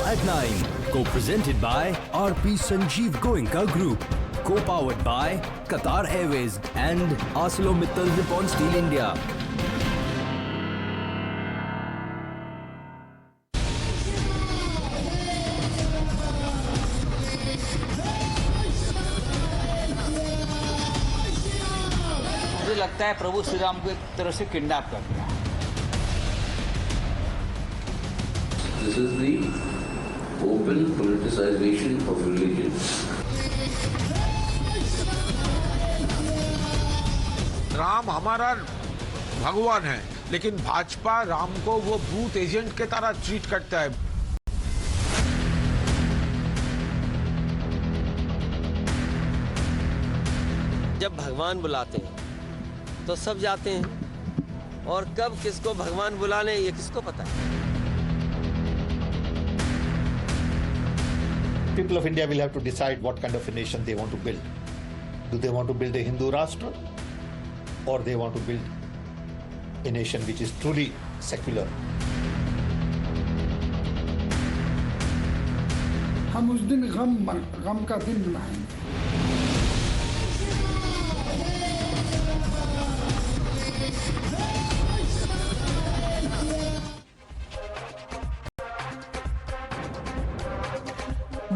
at 9. Co-presented by RP Sanjeev Goenka Group. Co-powered by Qatar Airways and ArcelorMittal Nippon Steel India. मुझे लगता है प्रभु श्री राम को एक तरह से किडनैप कर दिया। This is the open politicization of religion. Ram हमारा भगवान है, लेकिन भाजपा राम को वो बूथ एजेंट के तरह ट्रीट करता है। जब भगवान बुलाते हैं तो सब जाते हैं, और कब किसको भगवान बुलाने ये किसको पता है। People of India will have to decide what kind of a nation they want to build. Do they want to build a Hindu Rashtra, or they want to build a nation which is truly secular? हम उस दिन गम का दिन मनाएंगे।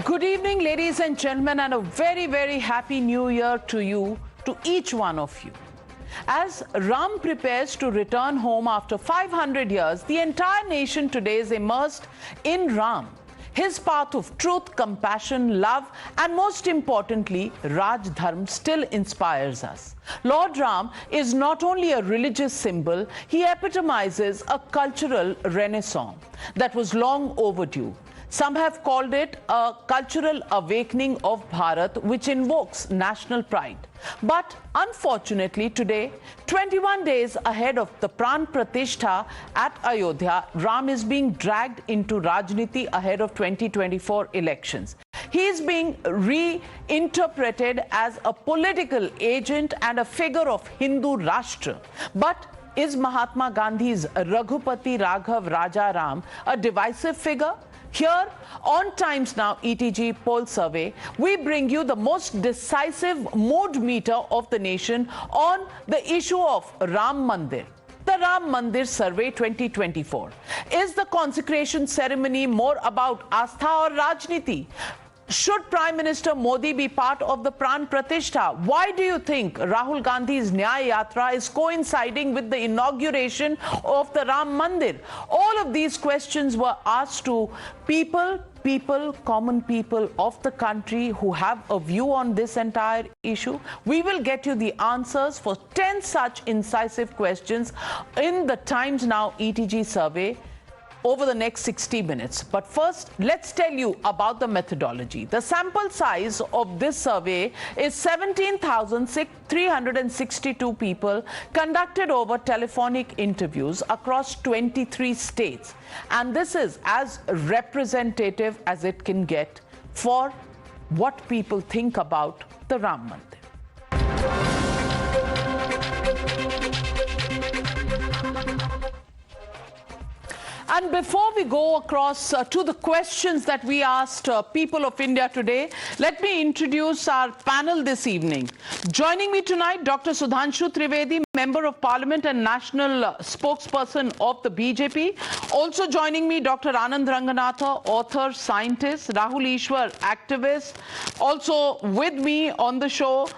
Good evening, ladies and gentlemen, and a very, very happy new year to you, to each one of you. As Ram prepares to return home after 500 years, the entire nation today is immersed in Ram, his path of truth, compassion, love, and most importantly, Raj Dharm still inspires us. Lord Ram is not only a religious symbol, he epitomizes a cultural renaissance that was long overdue. Some have called it a cultural awakening of Bharat, which invokes national pride. But unfortunately today, 21 days ahead of the Pran Pratishtha at Ayodhya, Ram is being dragged into Rajniti ahead of 2024 elections. He is being reinterpreted as a political agent and a figure of Hindu Rashtra. But is Mahatma Gandhi's Raghupati Raghav Raja Ram a divisive figure? Here on Times Now ETG poll survey, we bring you the most decisive mood meter of the nation on the issue of Ram Mandir. The Ram Mandir Survey 2024. Is the consecration ceremony more about Astha or Rajniti? Should Prime Minister Modi be part of the Pran Pratishtha? Why do you think Rahul Gandhi's Nyay Yatra is coinciding with the inauguration of the Ram Mandir? All of these questions were asked to common people of the country who have a view on this entire issue. We will get you the answers for 10 such incisive questions in the Times Now ETG survey over the next 60 minutes. But first, let's tell you about the methodology. The sample size of this survey is 17,362 people conducted over telephonic interviews across 23 states. And this is as representative as it can get for what people think about the Ram Mandir. And before we go across to the questions that we asked people of India today, let me introduce our panel this evening. Joining me tonight, Dr. Sudhanshu Trivedi, Member of Parliament and National Spokesperson of the BJP. Also joining me, Dr. Anand Ranganatha, author, scientist, Rahul Ishwar, activist. Also with me on the show,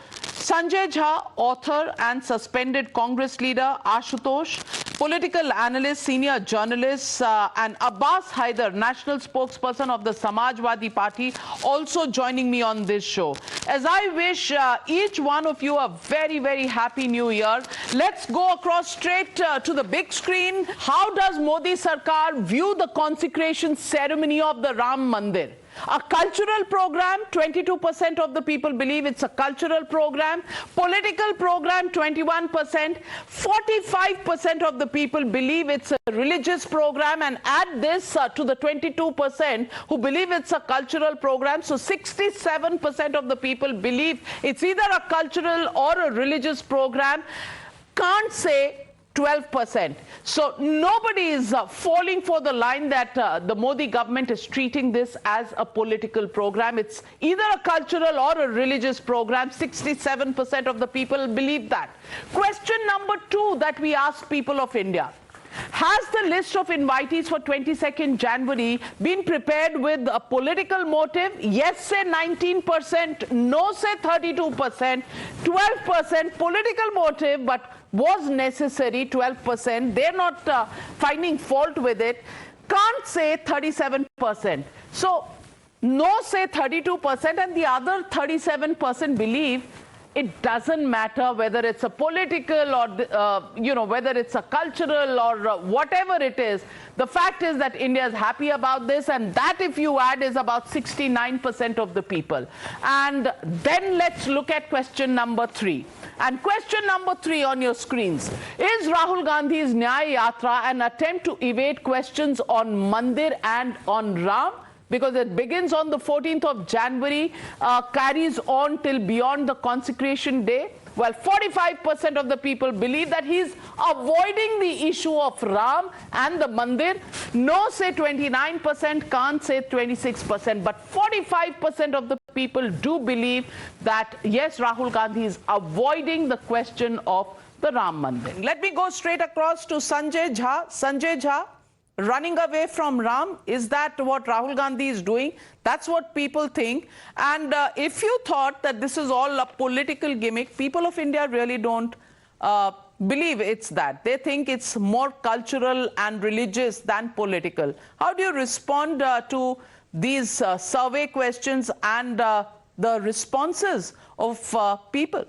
Sanjay Jha, author and suspended Congress leader, Ashutosh, political analyst, senior journalist, and Abbas Haider, national spokesperson of the Samajwadi Party, also joining me on this show. As I wish each one of you a very, very happy new year, let's go across straight to the big screen. How does Modi Sarkar view the consecration ceremony of the Ram Mandir? A cultural program, 22% of the people believe it's a cultural program. Political program, 21%. 45% of the people believe it's a religious program. And add this to the 22% who believe it's a cultural program. So 67% of the people believe it's either a cultural or a religious program. Can't say 12%. So nobody is falling for the line that the Modi government is treating this as a political program. It's either a cultural or a religious program. 67% of the people believe that. Question number 2 that we ask people of India. Has the list of invitees for 22nd January been prepared with a political motive? Yes, say 19%, no, say 32%, 12% political motive, but was necessary, 12%. They're not finding fault with it. Can't say 37%. So, no, say 32%, and the other 37% believe it doesn't matter whether it's a political or, whether it's a cultural or whatever it is. The fact is that India is happy about this, and that, if you add, is about 69% of the people. And then let's look at question number 3. And question number 3 on your screens. Is Rahul Gandhi's Nyay Yatra an attempt to evade questions on Mandir and on Ram? Because it begins on the 14th of January, carries on till beyond the consecration day. Well, 45% of the people believe that he's avoiding the issue of Ram and the Mandir. No, say 29%, can't say 26%. But 45% of the people do believe that, yes, Rahul Gandhi is avoiding the question of the Ram Mandir. Let me go straight across to Sanjay Jha. Sanjay Jha. Running away from Ram, is that what Rahul Gandhi is doing? That's what people think. And if you thought that this is all a political gimmick, people of India really don't believe it's that. They think it's more cultural and religious than political. How do you respond to these survey questions and the responses of people?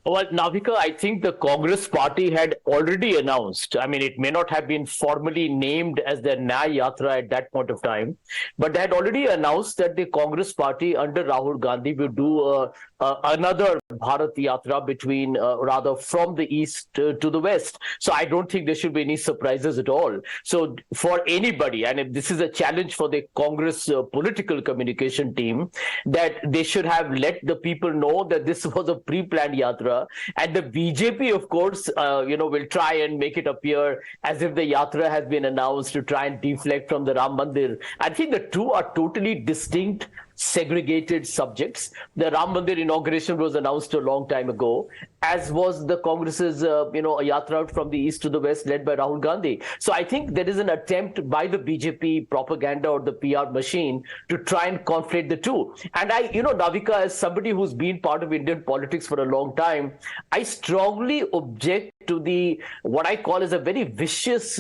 Well, Navika, I think the Congress party had already announced, I mean, it may not have been formally named as the Nyay Yatra at that point of time, but they had already announced that the Congress party under Rahul Gandhi will do another Bharat Yatra between, rather from the east to the west. So I don't think there should be any surprises at all. So for anybody, and if this is a challenge for the Congress political communication team, that they should have let the people know that this was a pre-planned Yatra. And the BJP, of course, will try and make it appear as if the Yatra has been announced to try and deflect from the Ram Mandir. I think the two are totally distinct, segregated subjects. The Ram Mandir inauguration was announced a long time ago, as was the Congress's, Yatra out from the east to the west led by Rahul Gandhi. So I think there is an attempt by the BJP propaganda or the PR machine to try and conflate the two. And I, Navika, as somebody who's been part of Indian politics for a long time, I strongly object to the, what I call as a very vicious,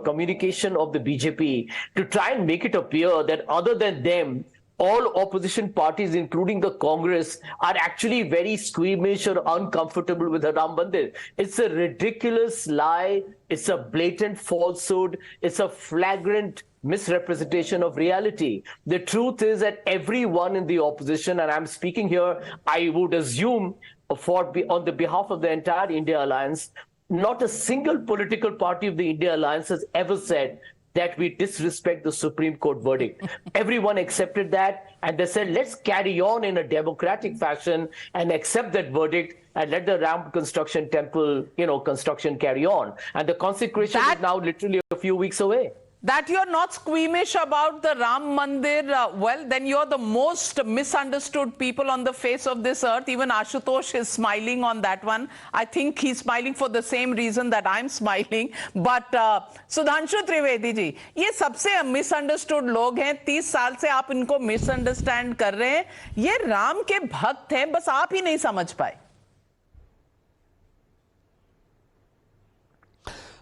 communication of the BJP to try and make it appear that other than them, all opposition parties, including the Congress, are actually very squeamish or uncomfortable with the Ram Mandir. It's a ridiculous lie. It's a blatant falsehood. It's a flagrant misrepresentation of reality. The truth is that everyone in the opposition, and I'm speaking here, I would assume, on the behalf of the entire India Alliance, not a single political party of the India Alliance has ever said that we disrespect the Supreme Court verdict. Everyone accepted that, and they said, let's carry on in a democratic fashion and accept that verdict and let the Ram construction temple, construction carry on. And the consecration is now literally a few weeks away. That you're not squeamish about the Ram Mandir, well, then you're the most misunderstood people on the face of this earth. Even Ashutosh is smiling on that one. I think he's smiling for the same reason that I'm smiling. But Sudhanshu Trivedi ji, ये सबसे misunderstood लोग हैं. 30 साल से आप इनको misunderstand कर रहे हैं. ये राम के भक्त हैं, बस आप ही नहीं समझ पाए.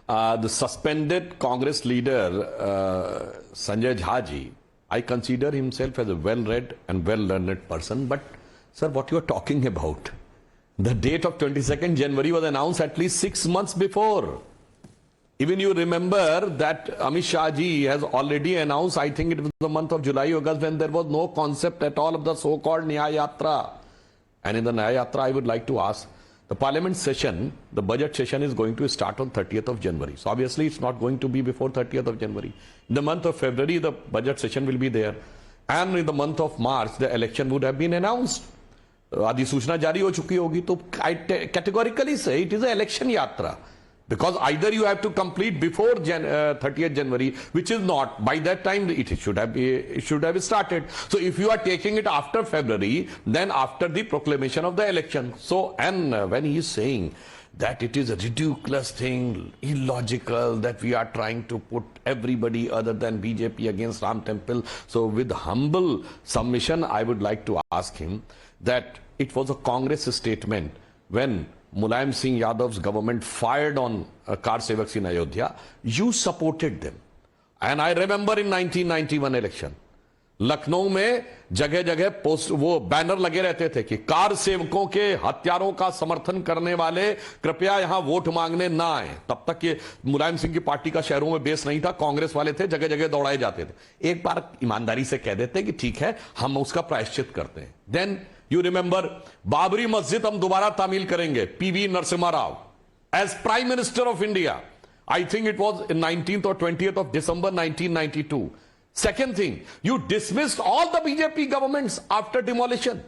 The suspended Congress leader, Sanjay Jha, I consider himself as a well-read and well-learned person. But, sir, what you are talking about? The date of 22nd January was announced at least 6 months before. Even you remember that Amit Shah ji has already announced, I think it was the month of July, August, when there was no concept at all of the so-called Nyay Yatra. And in the Nyay Yatra, I would like to ask, the parliament session, the budget session is going to start on 30th of January. So obviously it's not going to be before 30th of January. In the month of February, the budget session will be there. And in the month of March, the election would have been announced. Adhi Suchna jari ho chuki hogi. So I categorically say it is an election yatra. Because either you have to complete before 30th January, which is not. By that time, it should have started. So if you are taking it after February, then after the proclamation of the election. So, and when he is saying that it is a ridiculous thing, illogical, that we are trying to put everybody other than BJP against Ram Temple. So with humble submission, I would like to ask him that it was a Congress statement when Mulayam Singh Yadav's government fired on car sevaks in Ayodhya. You supported them. And I remember in 1991 election, Lucknow में जगह जगह post वो banner लगे रहते थे कि car सेवकों के हत्यारों का समर्थन करने वाले कृपया यहां वोट मांगने ना आए। तब तक ये मुलायम सिंह की पार्टी का शहरों में बेस नहीं था, कांग्रेस वाले थे, जगह जगह दौड़ाए जाते थे। एक बार ईमानदारी से कह देते कि ठीक है, हम उसका प्रायश्चित करते हैं। देन यू रिमेंबर बाबरी मस्जिद हम दोबारा तामील करेंगे, PV Narasimha Rao as prime minister of India. I think it was 19th or 20th of December 1992. Second thing, you dismissed all the BJP governments after demolition.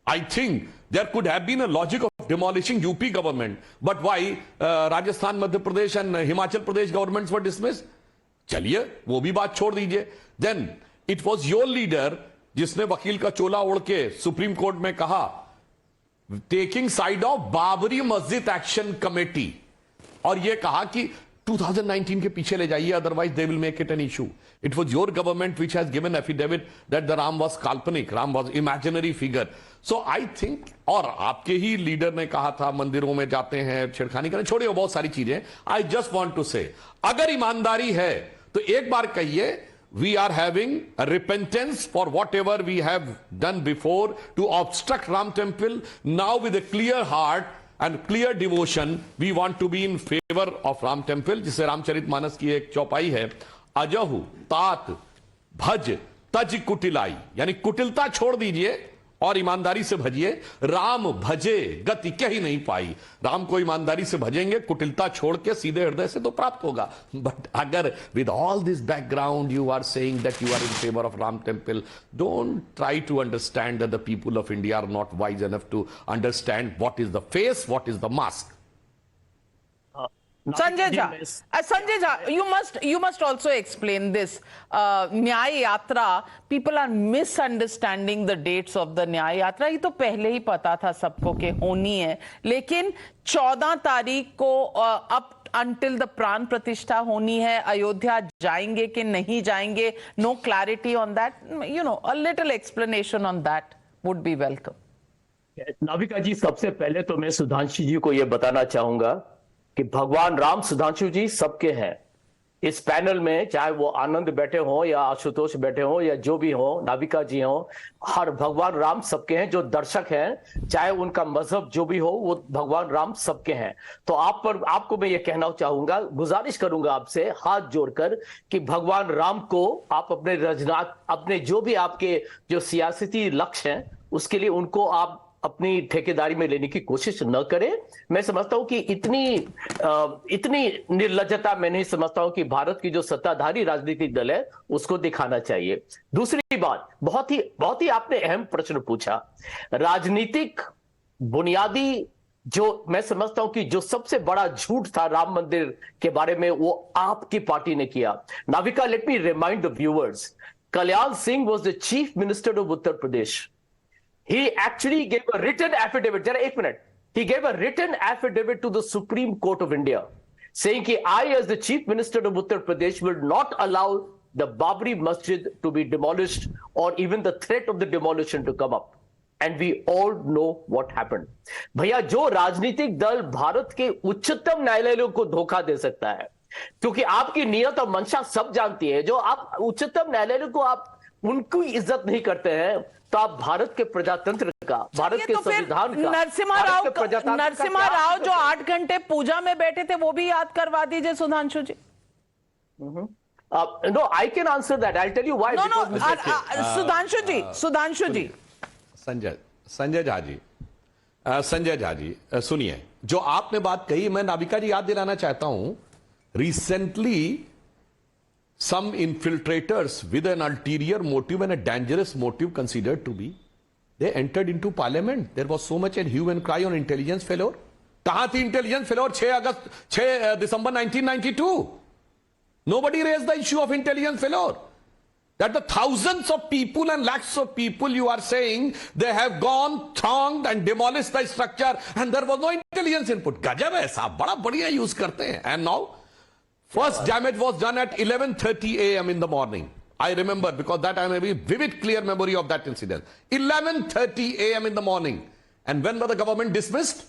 I think there could have been a logic of demolishing UP government, but why Rajasthan, Madhya Pradesh and Himachal Pradesh governments were dismissed? चलिए वो भी बात छोड़ दीजिए. Then it was your leader जिसने वकील का चोला ओढ़ के सुप्रीम कोर्ट में कहा, taking side of बाबरी मस्जिद एक्शन कमेटी, और ये कहा कि 2019 के पीछे ले जाइए, otherwise they will make it an issue. It was your government which has given affidavit that the Ram was काल्पनिक, Ram was imaginary figure. So I think, और आपके ही लीडर ने कहा था मंदिरों में जाते हैं छेड़खानी करें, छोड़िए बहुत सारी चीजें. I just want to say, अगर ईमानदारी है तो एक बार कहिए, we are having a repentance for whatever we have done before to obstruct Ram Temple. Now with a clear heart and clear devotion, we want to be in favor of Ram Temple. जिसे रामचरितमानस की एक चौपाई है, अजहु तात भज तज कुटिलाई, यानी कुटिलता छोड़ दीजिए और ईमानदारी से भजिए. राम भजे गति कह ही नहीं पाई. राम को ईमानदारी से भजेंगे, कुटिलता छोड़ के सीधे हृदय से तो प्राप्त होगा. बट अगर with all this background you are saying that you are in favour of Ram temple, don't try to understand that the people of India are not wise enough to understand what is the face, what is the mask. Sanjay Jha, you must also explain this. Nyay Yatra, people are misunderstanding the dates of the Nyay Yatra. ये तो पहले ही पता था सबको कि होनी है, लेकिन 14 तारीख को up until the प्राण प्रतिष्ठा होनी है. अयोध्या जाएंगे कि नहीं जाएंगे? No clarity on that. You know, a little explanation on that would be welcome. Navika जी, सबसे पहले तो मैं सुधांशु जी को यह बताना चाहूंगा कि भगवान राम सुधांशु जी सबके हैं. इस पैनल में चाहे वो आनंद बैठे हो या आशुतोष बैठे हो या जो भी हो, नाविका जी हो, हर भगवान राम सबके हैं. जो दर्शक हैं, चाहे उनका मजहब जो भी हो, वो भगवान राम सबके हैं. तो आपको मैं ये कहना चाहूंगा, गुजारिश करूंगा आपसे हाथ जोड़कर कि भगवान राम को आप अपने रजनात, अपने जो भी आपके जो सियासती लक्ष्य हैं, उसके लिए उनको आप अपनी ठेकेदारी में लेने की कोशिश न करें. मैं समझता हूं कि इतनी निर्लज्जता मैं नहीं समझता हूं कि भारत की जो सत्ताधारी राजनीतिक दल है उसको दिखाना चाहिए. दूसरी बात, बहुत ही आपने अहम प्रश्न पूछा. राजनीतिक बुनियादी जो मैं समझता हूं कि जो सबसे बड़ा झूठ था राम मंदिर के बारे में, वो आपकी पार्टी ने किया. Navika, let me remind the viewers, Kalyan Singh was the chief minister of Uttar Pradesh. He actually gave a written affidavit. Just एक minute. He gave a written affidavit to the Supreme Court of India, saying that I, as the Chief Minister of Uttar Pradesh, will not allow the Babri Masjid to be demolished or even the threat of the demolition to come up. And we all know what happened. भैया, जो राजनीतिक दल भारत के उच्चतम न्यायालय को धोखा दे सकता है, क्योंकि आपकी नियत और मंशा सब जानती है, जो आप उच्चतम न्यायालय को आप उनकी इज्जत नहीं करते हैं, तो आप भारत के प्रजातंत्र का, भारत के संविधान का, नरसिम्हा राव जो 8 घंटे पूजा में बैठे थे, वो भी याद करवा दीजिए सुधांशु जी. No, I can answer that. I'll tell you why. Sudhanshu जी. संजय झा जी, सुनिए, जो आपने बात कही, मैं नाविका जी याद दिलाना चाहता हूं. Recently some infiltrators with an ulterior motive and a dangerous motive considered to be, they entered into parliament. There was so much a hue and cry on intelligence failure. कहां थी intelligence failure 6 December 1992? Nobody raised the issue of intelligence failure. That the thousands of people and lakhs of people you are saying they have gone, thronged and demolished the structure and there was no intelligence input. Gajab hai saab, bada badhiya use karte hain. And now, first damage was done at 11:30 a.m. in the morning. I remember because that I have a vivid, clear memory of that incident. 11:30 a.m. in the morning. And when was the government dismissed?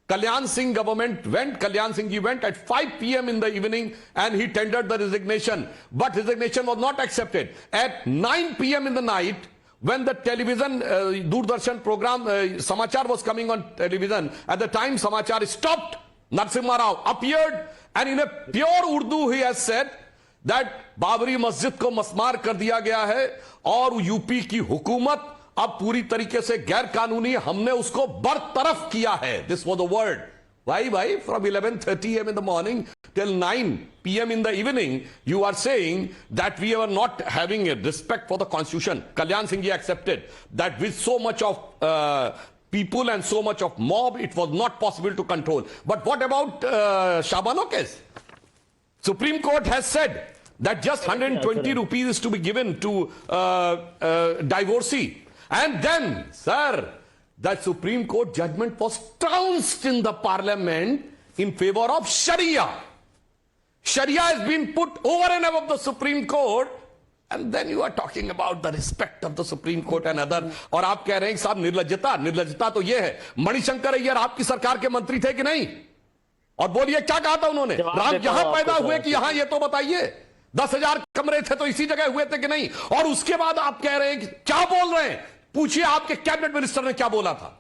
Kalyan Singh government went, Kalyan Singh ji went at 5 p.m. in the evening and he tendered the resignation. But resignation was not accepted. At 9 p.m. in the night, when the television, Doordarshan program, Samachar was coming on television, at the time Samachar stopped, Narasimha Rao appeared and in a pure Urdu he has said that Babri Masjid ko masmar kar diya gaya hai aur UP ki hukumat अब पूरी तरीके से गैर कानूनी हमने उसको बरतरफ किया है. This was the word. Why? From 11:30 a.m. in the morning till 9 p.m. in the evening, you are saying that we are not having a respect for the constitution. Kalyan Singh ji accepted that with so much of people and so much of mob, it was not possible to control. But what about Shabano case? Supreme Court has said that just 120 rupees is to be given to divorcee. And then, sir, the Supreme Court judgment was trounced in the parliament in favor of Sharia. Sharia has been put over and above the Supreme Court. And then you are talking about the respect of the Supreme Court and other. और आप कह रहे हैं साहब निर्लज्जता तो ये है. मणिशंकर अय्यर आपकी सरकार के मंत्री थे कि नहीं? और बोलिए क्या कहा था उन्होंने? राम यहां पैदा हुए कि यहां, ये तो बताइए. 10,000 कमरे थे तो इसी जगह हुए थे कि नहीं? और उसके बाद आप कह रहे हैं कि क्या बोल रहे हैं? पूछिए आपके कैबिनेट मिनिस्टर ने क्या बोला था.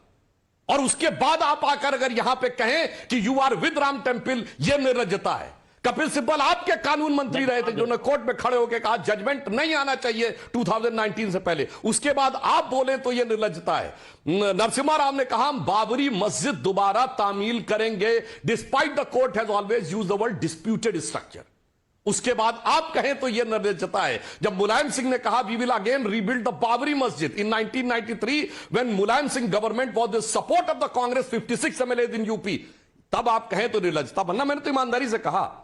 और उसके बाद आप आकर अगर यहां पे कहें कि you are with Ram temple, यह निर्लज्जता है. कपिल सिब्बल आपके कानून मंत्री रहे थे जिन्होंने कोर्ट में खड़े होकर कहा जजमेंट नहीं आना चाहिए 2019 से पहले. उसके बाद आप बोले तो यह निर्लज्जता है. नरसिम्हा राव ने कहा हम बाबरी मस्जिद दोबारा तामील करेंगे despite the court has always used the word disputed structure. उसके बाद आप कहें तो यह निर्लज्जता है. जब मुलायम सिंह ने कहा we will again rebuild the Babri Masjid in 1993 when Mulayam Singh government was the support of the Congress 56 MLA in UP, तब आप कहें तो निर्लज्जता. वरना मैंने तो ईमानदारी से कहा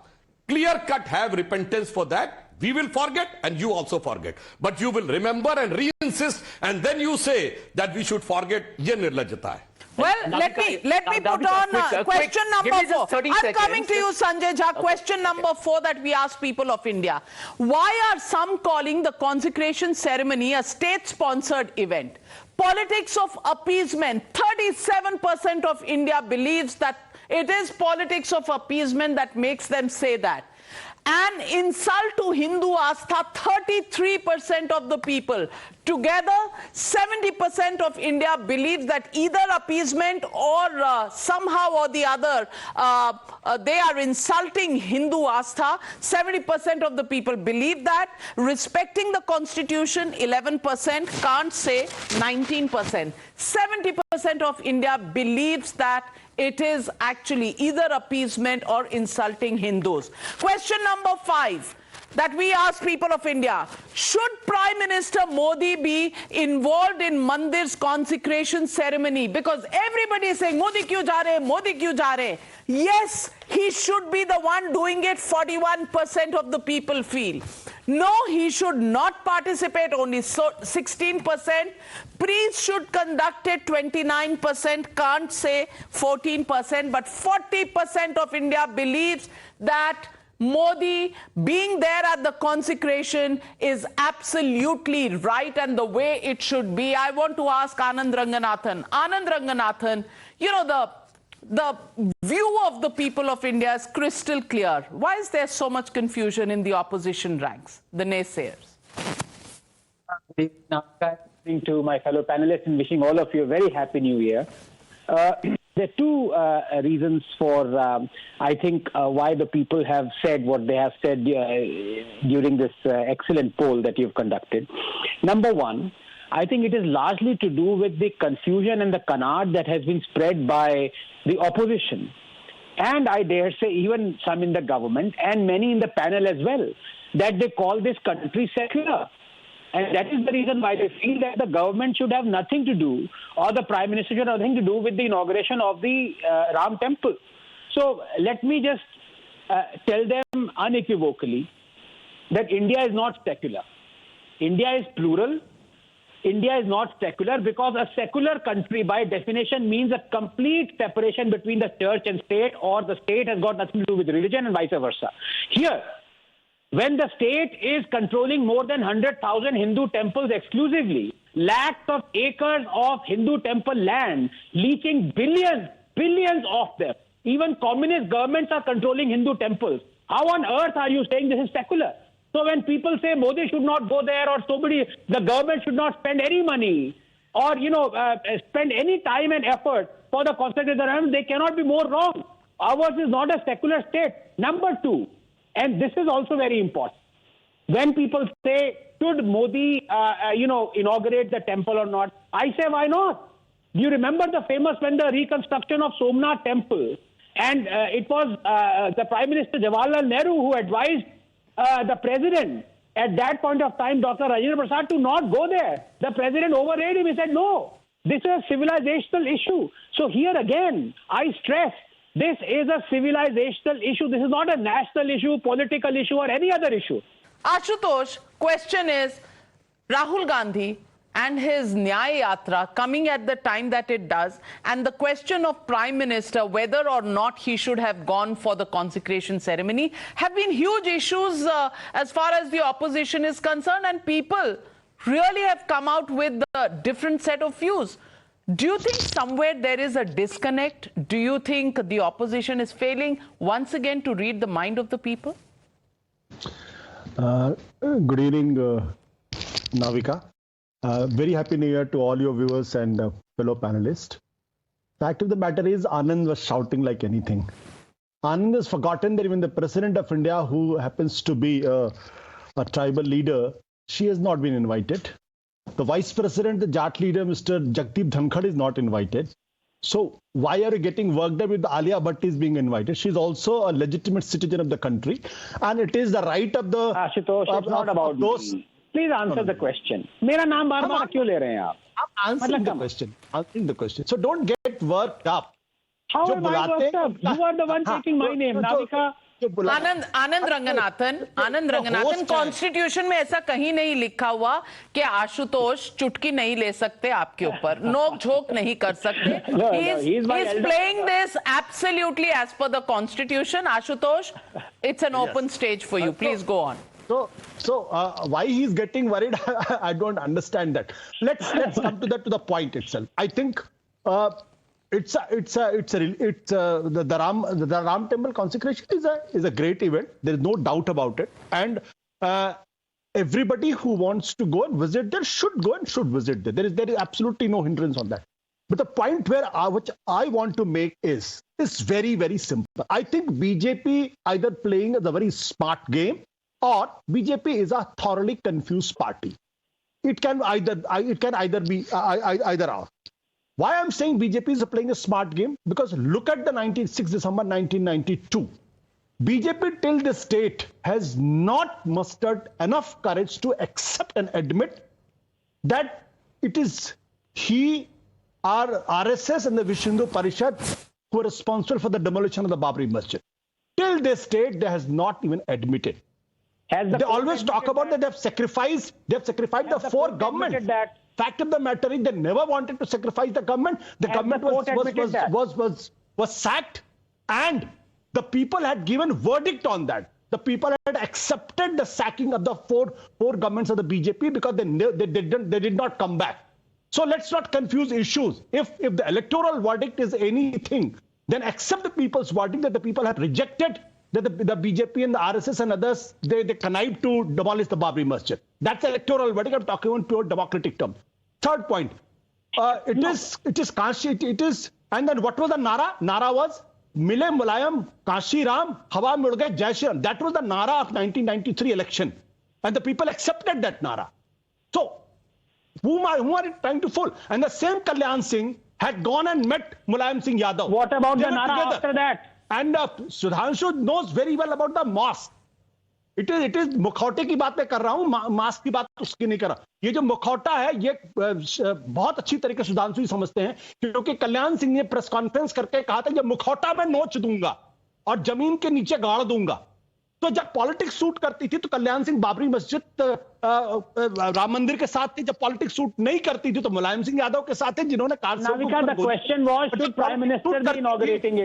clear cut have repentance for that. We will forget and you also forget. But you will remember and re-insist and then you say that we should forget. Ye nirlajjata hai. Well, let me put on question number 4. I'm coming to you, Sanjay Jha. Question number 4 that we ask people of India. Why are some calling the consecration ceremony a state-sponsored event? Politics of appeasement. 37% of India believes that it is politics of appeasement that makes them say that. An insult to Hindu Astha, 33% of the people. Together, 70% of India believes that either appeasement or somehow or the other, they are insulting Hindu Astha. 70% of the people believe that. Respecting the constitution, 11%. Can't say, 19%. 70% of India believes that it is actually either appeasement or insulting Hindus. Question number 5 that we ask people of India. Should Prime Minister Modi be involved in Mandir's consecration ceremony? Because everybody is saying, Modi kyun ja rahe, Modi kyun ja rahe? Yes, he should be the one doing it, 41% of the people feel. No, he should not participate, only 16%. Priests should conduct it, 29%. Can't say 14%, but 40% of India believes that Modi being there at the consecration is absolutely right and the way it should be. I want to ask Anand Ranganathan. Anand Ranganathan, you know, the view of the people of India is crystal clear. Why is there so much confusion in the opposition ranks, the naysayers? To my fellow panelists and wishing all of you a very happy new year. There are two reasons for, I think, why the people have said what they have said during this excellent poll that you've conducted. Number one, I think it is largely to do with the confusion and the canard that has been spread by the opposition. And I dare say even some in the government and many in the panel as well, that they call this country secular. And that is the reason why they feel that the government should have nothing to do, or the Prime Minister should have nothing to do with the inauguration of the Ram temple. So let me just tell them unequivocally that India is not secular. India is plural. India is not secular, because a secular country by definition means a complete separation between the church and state, or the state has got nothing to do with religion and vice versa. Here, when the state is controlling more than 100,000 Hindu temples exclusively, lakhs of acres of Hindu temple land, leaching billions of them. Even communist governments are controlling Hindu temples. How on earth are you saying this is secular? So when people say Modi should not go there, or the government should not spend any money, or spend any time and effort for the Constitution, they cannot be more wrong. Ours is not a secular state. Number two, and this is also very important, when people say, should Modi, inaugurate the temple or not? I say, why not? Do you remember when the reconstruction of Somanath temple, and it was the Prime Minister Jawaharlal Nehru who advised the president at that point of time, Dr. Rajendra Prasad, to not go there. The president overrode him. He said, no, this is a civilizational issue. So here again, I stress, this is a civilizational issue. This is not a national issue, political issue, or any other issue. Ashutosh, question is, Rahul Gandhi and his Nyay Yatra coming at the time that it does, and the question of Prime Minister, whether or not he should have gone for the consecration ceremony, have been huge issues as far as the opposition is concerned, and people really have come out with a different set of views. Do you think somewhere there is a disconnect? Do you think the opposition is failing once again to read the mind of the people? Good evening, Navika. Very happy New Year to all your viewers and fellow panelists. Fact of the matter is, Anand was shouting like anything. Anand has forgotten that even the President of India, who happens to be a tribal leader, she has not been invited. The Vice President, the Jat leader, Mr. Jagdeep Dhankhar, is not invited. So why are you getting worked up with Alia Bhatt is being invited? She's also a legitimate citizen of the country, and it is the right of the... Ashutosh, it's not about those. Please answer the question. Mera naam baar-baar kyun le rahe hain aap? I'm answering the question. Answering the question. So don't get worked up. How am I worked up? You are the one taking my name, Navika. Anand Ranganathan, constitution में ऐसा कहीं नहीं लिखा हुआ कि आशुतोष चुटकी नहीं ले सकते आपके ऊपर, नोक झोंक नहीं कर सकते. He's playing this absolutely as per the constitution. Ashutosh, it's an open stage for you. Please go on. So why he's getting worried, I don't understand that. Let's come to the point itself. I think the Ram temple consecration is a great event. There is no doubt about it, and everybody who wants to go and visit there should go and should visit there. There is absolutely no hindrance on that. But the point which I want to make is very, very simple. I think BJP either playing a very smart game, or BJP is a thoroughly confused party. It can either be either or. Why I'm saying BJP is playing a smart game? Because look at the 6 December 1992. BJP till this date has not mustered enough courage to accept and admit that it is our RSS and the Vishnu Hindu Parishad who are responsible for the demolition of the Babri Masjid. Till this date, they has not even admitted. They always talk about that they have sacrificed the four governments. Fact of the matter is, they never wanted to sacrifice the government. The government was sacked, and the people had given verdict on that. The people had accepted the sacking of the four governments of the BJP because they did not come back. So let's not confuse issues. If the electoral verdict is anything, then accept the people's verdict that the people have rejected that the BJP and the RSS and others, they connived to demolish the Babri Masjid. That's electoral verdict. I'm talking in pure democratic terms. Third point, it is, and then what was the Nara? Nara was, Mile Mulayam, Kashi Ram, Hawa mein ud gaye, Jai Shri Ram. That was the Nara of 1993 election. And the people accepted that Nara. So, whom are you trying to fool? And the same Kalyan Singh had gone and met Mulayam Singh Yadav. What about the Nara after that? And Sudhanshu knows very well about the mosque. It is मुखौटे की बात मैं कर रहा हूं, mask की बात उसकी नहीं कर रहा। ये जो मुखौटा है ये बहुत अच्छी तरीके से सुधांशु जी समझते हैं, क्योंकि कल्याण सिंह ने प्रेस कॉन्फ्रेंस करके कहा था, ये मुखौटा मैं नोच दूंगा और जमीन के नीचे गाड़ दूंगा। तो जब पॉलिटिक्स सूट करती थी तो कल्याण सिंह बाबरी मस्जिद राम मंदिर के साथ थे, जब पॉलिटिक्स सूट नहीं करती थी तो मुलायम सिंह यादव के साथ थे, जिन्होंने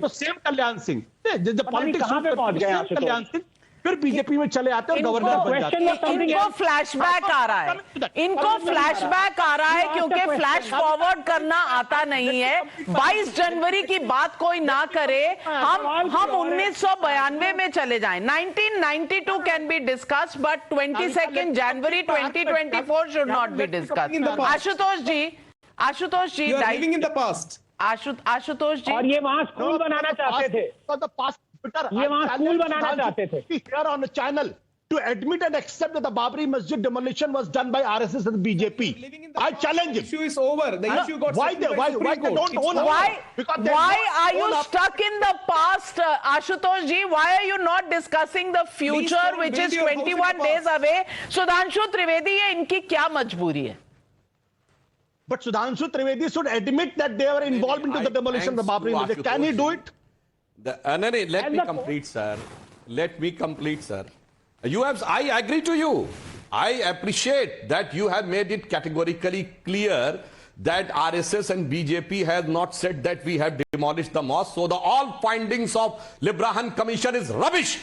सेम कल्याण सिंह, जब पॉलिटिक्स कल्याण सिंह फिर बीजेपी में चले आते और गवर्नर बन जाते हैं। इनको फ्लैशबैक आ रहा है, इनको फ्लैशबैक आ रहा है क्योंकि फ्लैश फॉरवर्ड करना आता नहीं है। 22 जनवरी की बात कोई ना करे, हम 1992 में चले जाएं। 1992 can be discussed but 22 January 2024 should not be discussed. Ashutosh ji living in the past. Ashutosh ji, और ये वहां स्कूल बनाना चाहते थे, ये वहां स्कूल बनाना चाहते थे। Here on the channel to admit and accept that the Babri Masjid demolition was done by RSS and BJP. I challenge him. The issue is over. The issue got why they don't own why are you stuck in the past, Ashutosh ji? Why are you not discussing the future which is 21 days away? Sudhanshu Trivedi, ये इनकी क्या मजबूरी है? But Sudhanshu Trivedi should admit that they were involved into the demolition of the Babri Masjid. Can he do it? Let me complete, sir. Let me complete, sir. I agree to you. I appreciate that you have made it categorically clear that RSS and BJP have not said that we have demolished the mosque. So all findings of Libran Commission is rubbish,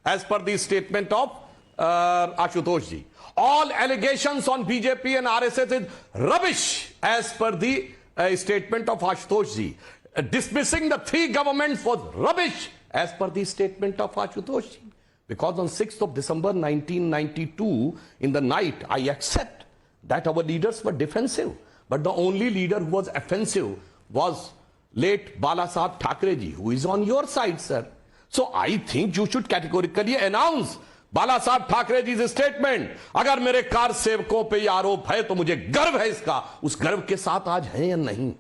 as per the statement of Ashutosh ji. All allegations on BJP and RSS is rubbish, as per the statement of Ashutosh ji. Dismissing the 3 governments was rubbish, as per the statement of Ashutosh ji. Because on 6th of December 1992, in the night, I accept that our leaders were defensive. But the only leader who was offensive was late Bala Sahib Thackeray ji, who is on your side, sir. So I think you should categorically announce बाला साहब Thackeray ji statement, अगर मेरे car सेवकों पे आरोप है तो मुझे गर्व है इसका, उस गर्व के साथ आज है या नहीं।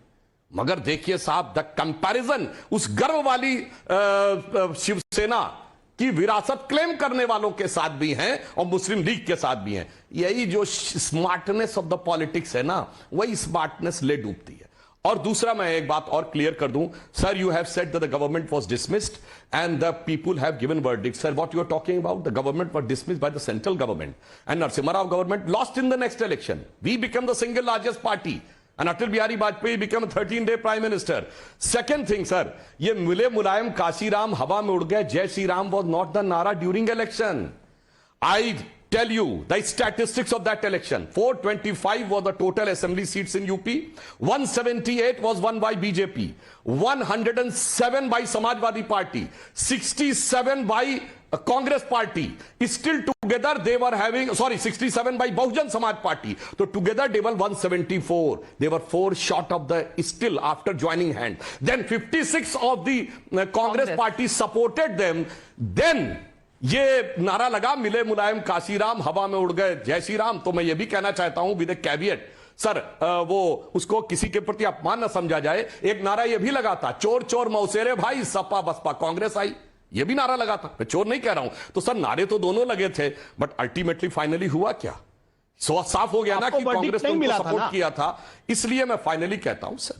मगर देखिए साहब, द कंपैरिजन उस गर्व वाली शिवसेना की विरासत क्लेम करने वालों के साथ भी हैं और मुस्लिम लीग के साथ भी हैं। यही जो स्मार्टनेस ऑफ द पॉलिटिक्स है ना, वही स्मार्टनेस ले डूबती है। और दूसरा मैं एक बात और क्लियर कर दूं, sir, you have said that the government was dismissed and the people have given verdict. Sir, what you are talking about, the government was dismissed by the central government and Narasimha Rao government lost in the next election. We become the single largest party and Atal Bihari Vajpayee became a 13-day prime minister. Second thing, sir, ये मिले मुलायम काशीराम हवा में उड़ गए, जय Shri Ram was not the nara during election. I tell you the statistics of that election. 425 was the total assembly seats in UP. 178 was won by BJP. 107 by Samajwadi Party. 67 by Congress Party. Still together they were having, 67 by Bahujan Samaj Party. So together they were 174. They were 4 short of the, still after joining hand. Then 56 of the Congress Party supported them. Then ये नारा लगा, मिले मुलायम काशीराम हवा में उड़ गए जय श्री राम। तो मैं ये भी कहना चाहता हूं विद ए कैविएट, सर, वो उसको किसी के प्रति अपमान न समझा जाए। एक नारा ये भी लगा था, चोर चोर मौसेरे भाई, सपा बसपा कांग्रेस आई, ये भी नारा लगा था। मैं चोर नहीं कह रहा हूं। तो सर, नारे तो दोनों लगे थे, बट अल्टीमेटली फाइनली हुआ क्या, साफ हो गया ना कि कांग्रेस ने उनको सपोर्ट किया था। इसलिए मैं फाइनली कहता हूं सर,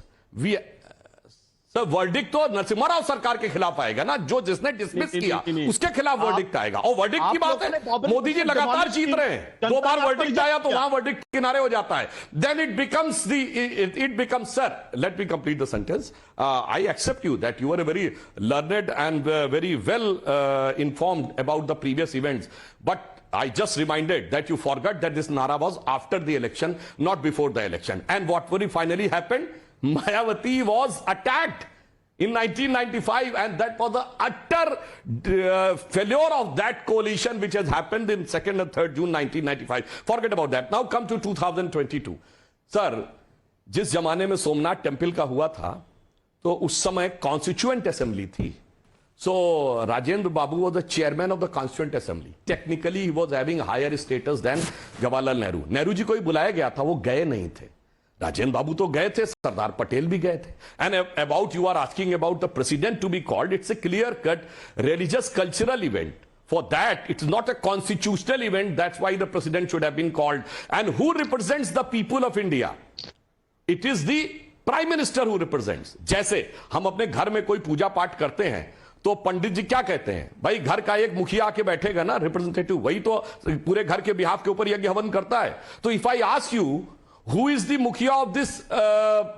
सर वर्डिक्ट तो नरसिम्हा राव सरकार के खिलाफ आएगा ना, जो जिसने डिसमिस किया उसके खिलाफ वर्डिक्ट आएगा। और वर्डिक्ट की बात है, मोदी जी लगातार जीत रहे हैं, 2 बार वर्डिक्ट आया तो वहां वर्डिक्ट किनारे हो जाता है। Then it becomes sir, let me complete the sentence. I accept you that you are a very learned and very well informed about the previous events, but I just reminded that you forgot that this nara was after the election, not before the election. And what finally happened? Mayawati was attacked in 1995, and that was the utter failure of that coalition which has happened in 2nd and 3rd June 1995. Forget about that. Now come to 2022. Sir, जिस जमाने में Somnath temple का हुआ था, तो उस समय constituent assembly थी. So Rajendra Babu was the chairman of the Constituent Assembly. Technically, he was having higher status than Jawaharlal Nehru. Nehru जी को ही बुलाया गया था, वो गए नहीं थे. Rajendra Babu तो गए थे, सरदार पटेल भी गए थे. And about you are asking about the president to be called. It's a clear-cut religious cultural event For that, it is not a constitutional event. That's why the president should have been called. And who represents the people of India? It is the Prime Minister who represents. जैसे हम अपने घर में कोई पूजा पाठ करते हैं तो पंडित जी क्या कहते हैं? भाई घर का एक मुखिया आके बैठेगा ना, रिप्रेजेंटेटिव, वही तो पूरे घर के बिहाफ के ऊपर यज्ञ हवन करता है. तो if I ask you, who is the मुखिया of this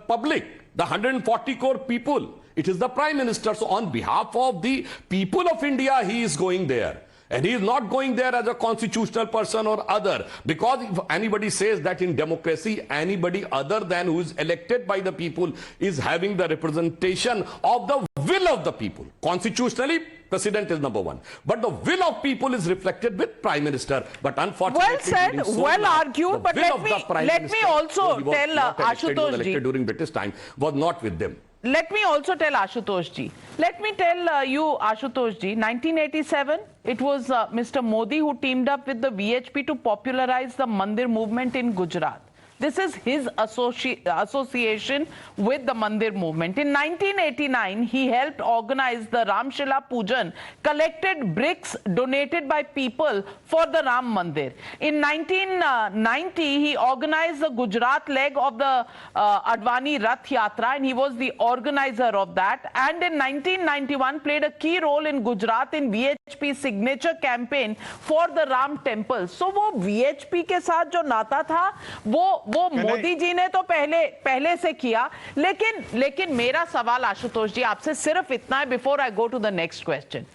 public, the 140 crore people? It is the Prime Minister. So on behalf of the people of India, he is going there. And he is not going there as a constitutional person or other. Because if anybody says that in democracy, anybody other than who is elected by the people is having the representation of the will of the people. Constitutionally, president is number one. But the will of people is reflected with Prime Minister. But unfortunately, well said, well argued, but let me also tell Ashutosh ji, during British time was not with them. Let me also tell Ashutosh ji. Let me tell you, Ashutosh ji, 1987, it was Mr. Modi who teamed up with the VHP to popularize the Mandir movement in Gujarat. This is his association with the Mandir movement. In 1989, he helped organize the Ramshila Pujan, collected bricks donated by people for the Ram Mandir. In 1990, he organized the Gujarat leg of the Advani Rath Yatra, and he was the organizer of that. And in 1991, played a key role in Gujarat in VHP's signature campaign for the Ram Temple. So, वो VHP के साथ जो नाता था, वो मोदी जी ने तो पहले से किया. लेकिन मेरा सवाल आशुतोष जी आपसे सिर्फ इतना है, before I go to the next question,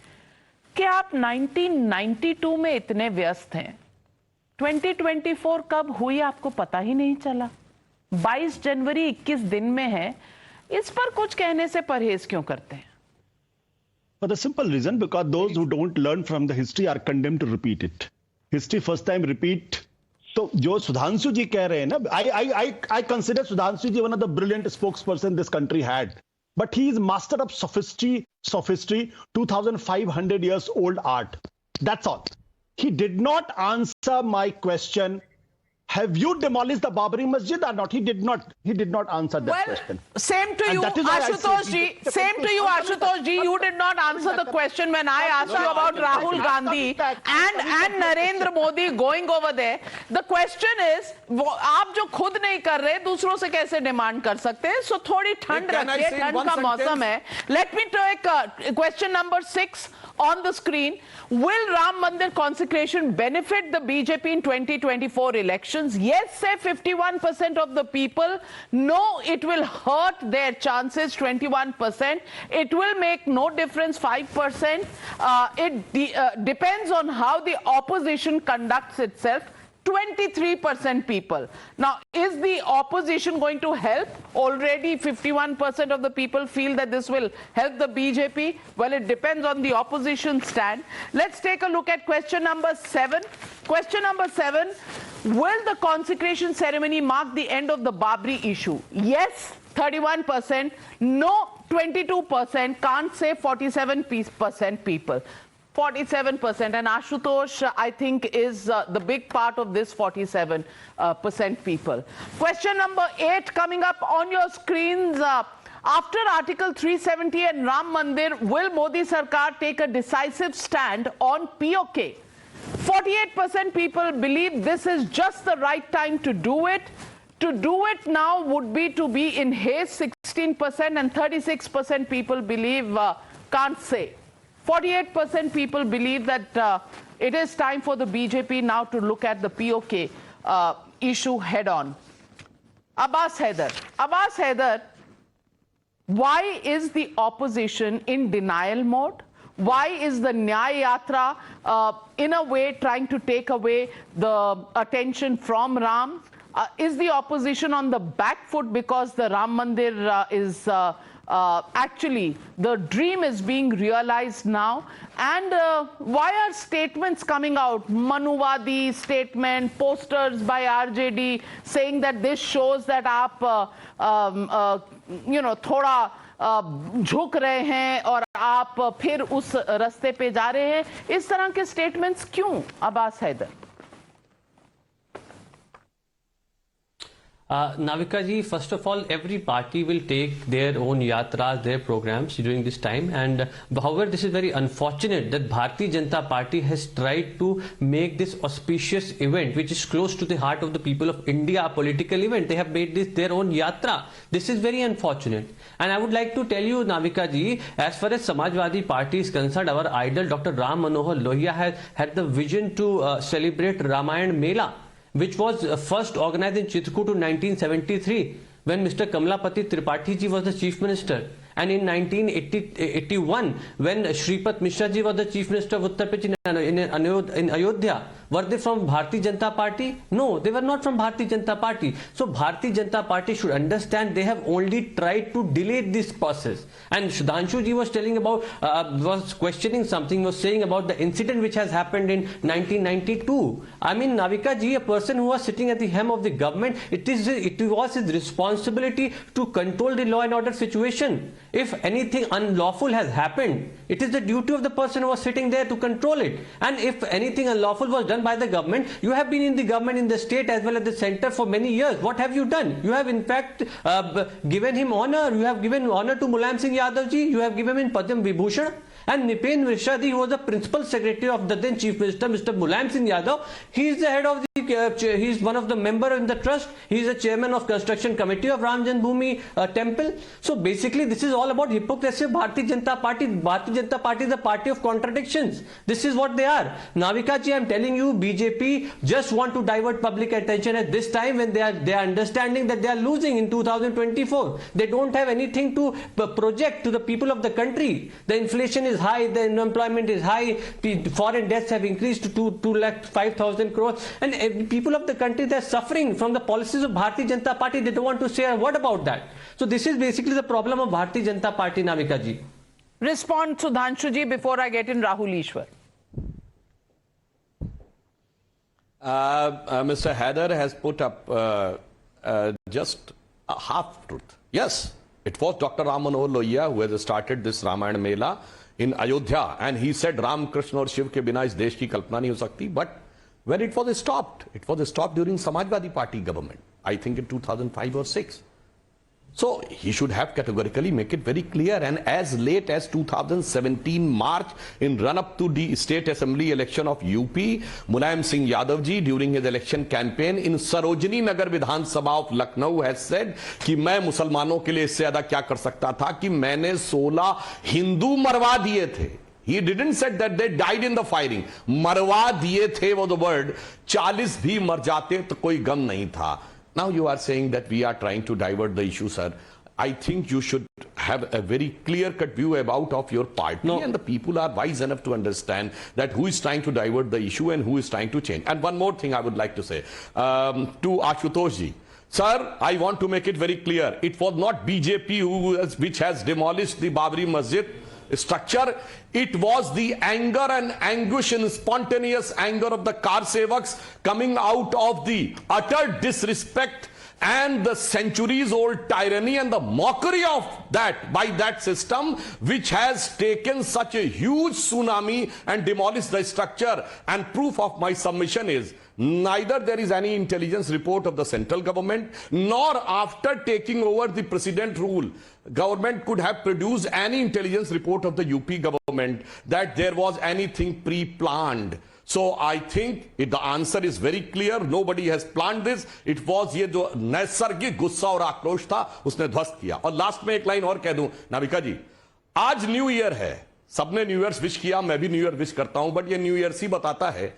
कि आप 1992 में इतने व्यस्त हैं, 2024 कब हुई आपको पता ही नहीं चला. 22 जनवरी 21 दिन में है. इस पर कुछ कहने से परहेज क्यों करते हैं? For the simple reason, because those who don't learn from the history are condemned to repeat it. History first time repeat. तो जो सुधांशु जी कह रहे हैं ना, I consider Sudhanshu ji one of the brilliant spokesperson this country had, but he is master of sophistry, 2,500 years old art. That's all. He did not answer my question. Have you demolished the Babri Masjid or not? He did not answer that question. Same to you, Ashutosh ji. Same to you, Ashutosh ji. You did not answer the question when I asked you about Rahul Gandhi and Narendra Modi going over there. The question is, आप जो खुद नहीं कर रहे, दूसरों से कैसे demand कर सकते हैं? So थोड़ी ठंड रखिए, ठंड का मौसम है. Let me take question number 6 on the screen. Will Ram Mandir consecration benefit the BJP in 2024 elections? Yes, say 51% of the people. No, it will hurt their chances, 21%. It will make no difference, 5%. It depends on how the opposition conducts itself. 23% people. Now, is the opposition going to help? Already 51% of the people feel that this will help the BJP. Well, it depends on the opposition stand. Let's take a look at question number 7. Question number 7. Will the consecration ceremony mark the end of the Babri issue? Yes, 31%. No, 22%. Can't say 47% people. 47%, and Ashutosh, I think, is the big part of this 47% people. Question number 8 coming up on your screens. After Article 370 and Ram Mandir, will Modi Sarkar take a decisive stand on POK? 48% people believe this is just the right time to do it. To do it now would be to be in haste, 16%, and 36% people believe can't say. 48% people believe that it is time for the BJP now to look at the POK issue head on. Abbas Haider, why is the opposition in denial mode? Why is the Nyay Yatra in a way trying to take away the attention from Ram? Is the opposition on the back foot because the Ram Mandir is actually the dream is being realized now? And why are statements coming out, Manuvadi statement, posters by RJD saying that this shows that आप थोड़ा झुक रहे हैं और आप फिर उस रास्ते पे जा रहे हैं? इस तरह के स्टेटमेंट्स क्यों, Abbas Haider? Navika ji, first of all, every party will take their own yatras, their programs during this time. And however, this is very unfortunate that Bharatiya Janata Party has tried to make this auspicious event, which is close to the heart of the people of India, a political event. They have made this their own yatra. This is very unfortunate. And I would like to tell you, Navika ji, as far as Samajwadi Party is concerned, our idol Dr. Ram Manohar Lohia has had the vision to celebrate Ramayan Mela, which was first organized in Chitrakoot in 1973 when Mr. Kamalapati Tripathi ji was the chief minister, and in 1981 when Shripat Mishra ji was the chief minister of Uttar Pradesh in Ayodhya. Were they from Bharatiya Janata Party? No, they were not from Bharatiya Janata Party. So Bharatiya Janata Party should understand they have only tried to delay this process. And Sudhanshu ji was telling about, was questioning something, was saying about the incident which has happened in 1992. I mean, Navika ji, a person who was sitting at the helm of the government, it was his responsibility to control the law and order situation. If anything unlawful has happened, it is the duty of the person who was sitting there to control it. And if anything unlawful was done by the government, you have been in the government in the state as well as the center for many years. What have you done? You have in fact given him honor. You have given honor to Mulayam Singh Yadav ji. You have given him Padma Vibhushan. And Nipen Mishra ji, who was the principal secretary of the then chief minister, Mr. Mulayam Singh Yadav, he is the head of the, he is one of the member in the trust. He is the chairman of construction committee of Ram Janmabhoomi temple. So basically, this is all about hypocrisy of Bharatiya Janata Party. Bharatiya Janata Party is the party of contradictions. This is what they are. Navika ji, I am telling you, BJP just want to divert public attention at this time when they are understanding that they are losing in 2024. They don't have anything to project to the people of the country. The inflation is high, the unemployment is high, foreign debts have increased to 2,05,000 crores, and people of the country, they are suffering from the policies of Bharatiya Janata Party. They don't want to say a word about that. So this is basically the problem of Bharatiya Janata Party, Navika ji. Respond, Sudhanshu ji, before I get in Rahul Ishwar. Mr. Haider has put up just a half truth. Yes, it was Dr. Ram Manohar Lohia who has started this Ramayana Mela in Ayodhya, and he said Ram, Krishna और शिव के बिना इस देश की कल्पना नहीं हो सकती. But when it was stopped during Samajwadi Party government, I think in 2005 or 6. So he should have categorically make it very clear. And as late as 2017 March, in run-up to the state assembly election of UP, Mulayam Singh Yadav ji, during his election campaign in Sarojini Nagar Vidhan Sabha of Lucknow, has said कि मैं मुसलमानों के लिए इससे ज्यादा क्या कर सकता था कि मैंने 16 हिंदू मरवा दिए थे. He didn't say that they died in the firing. मरवा दिए थे was the word. 40 भी मर जाते तो कोई गम नहीं था. Now you are saying that we are trying to divert the issue, sir. I think you should have a very clear-cut view of your party, and the people are wise enough to understand that who is trying to divert the issue and who is trying to change. And one more thing I would like to say to Ashutosh ji. Sir, I want to make it very clear. It was not BJP which has demolished the Babri Masjid structure. It was the anger and anguish and spontaneous anger of the car sevaks coming out of the utter disrespect and the centuries old tyranny and the mockery of that by that system, which has taken such a huge tsunami and demolished the structure. And proof of my submission is neither there is any intelligence report of the central government, nor after taking over the president rule, government could have produced any intelligence report of the UP government that there was anything pre-planned. So I think the answer is very clear. Nobody has planned this. It was ये जो नैसर्गिक गुस्सा और आक्रोश था उसने ध्वस्त किया. और लास्ट में एक लाइन और कह दूं नाविका जी, आज न्यू ईयर है, सबने न्यू ईयर विश किया, मैं भी न्यू ईयर विश करता हूं, बट ये न्यू ईयर ही बताता है